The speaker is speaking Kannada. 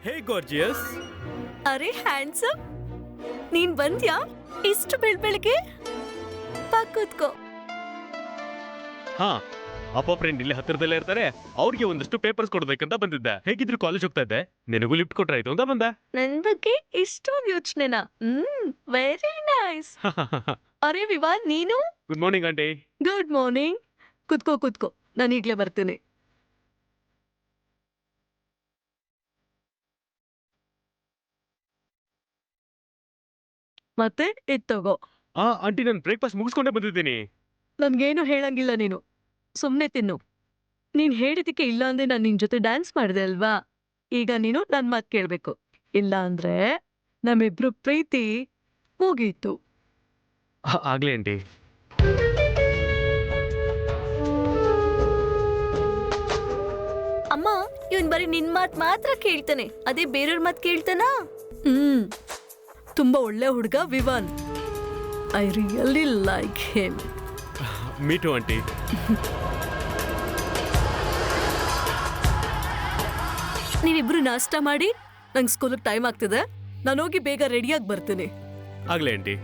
ಹೇ ಗಾರ್ಜಿಯಸ್. ಅರೆ ಹ್ಯಾಂಡ್ಸಮ್, ನೀನ್ ಬಂದ್ಯಾ ಇಷ್ಟು ಬೆಳ್ಬೆಳಗ್ಗೆ? ಬಾ ಕೂತ್ಕೋ. ಹಾ, ಅಪ್ಪ ಫ್ರೆಂಡ್ ಇಲ್ಲಿ ಹತ್ತಿರದಲ್ಲೇ ಇರ್ತಾರೆ. ಅವ್ರಿಗೆ ಒಂದಷ್ಟು ಪೇಪರ್ಸ್ ಕೊಡ್ಬೇಕಂತ ಬಂದಿದ್ದೆ. ಹೇಗಿದ್ರು ಕಾಲೇಜ್ ಹೋಗ್ತಾ ಇದ್ದೆ, ನಿನಗೂ ಲಿಫ್ಟ್ ಕೊಟ್ರಾಯ್ತು ಅಂತ ಬಂದೆ. ನನ್ ಬಗ್ಗೆ ಇಷ್ಟೊಂದು ಯೋಚನೆನಾ? Very nice. ಅರೆ ವಿವಾನ್, ನೀನು? Good morning aunty. Good morning. ಕುತ್ಕೋ ಕುತ್ಕೋ, ನಾನು ಈಗ್ಲೇ ಬರ್ತೀನಿ. ಮತ್ತೆ ಇದ್ ತಗೋ. ಆಂಟಿ, ನಾನು ಬ್ರೇಕ್ಫಾಸ್ಟ್ ಮುಗಿಸ್ಕೊಂಡೇ ಬಂದಿದ್ದೀನಿ. ನನ್ಗೇನು ಹೇಳಂಗಿಲ್ಲ, ನೀನು ಸುಮ್ನೆ ತಿನ್ನು. ನೀನ್ ಹೇಳಿದಕ್ಕೆ ಇಲ್ಲ ಅಂದ್ರೆ ನಾನು ನಿನ್ ಜೊತೆ ಡ್ಯಾನ್ಸ್ ಮಾಡಿದೆ ಅಲ್ವಾ? ಈಗ ನೀನು ನನ್ ಮಾತು ಕೇಳ್ಬೇಕು. ಇಲ್ಲ ಅಂದ್ರೆ ನಮ್ಮಿಬ್ರು ಪ್ರೀತಿ ಮುಗೀತು. ಆಗ್ಲಿ ಆಂಟಿ. ಅಮ್ಮ, ಇವನ್ ಬರೀ ನಿನ್ ಮಾತ್ ಮಾತ್ರ ಕೇಳ್ತಾನೆ, ಅದೇ ಬೇರೆಯವ್ರ ಮಾತ್ ಕೇಳ್ತಾನಾ? ತುಂಬಾ ಒಳ್ಳೆ ಹುಡುಗ Vivaan. I really like him. Me too aunty. ನೀವಿಬ್ರು ನಾಷ್ಟ ಮಾಡಿ, ನಂಗೆ ಸ್ಕೂಲಿಗೆ ಟೈಮ್ ಆಗ್ತಿದೆ. ನಾನು ಹೋಗಿ ಬೇಗ ರೆಡಿಯಾಗಿ ಬರ್ತೀನಿ. ಆಗ್ಲಿ ಆಂಟಿ.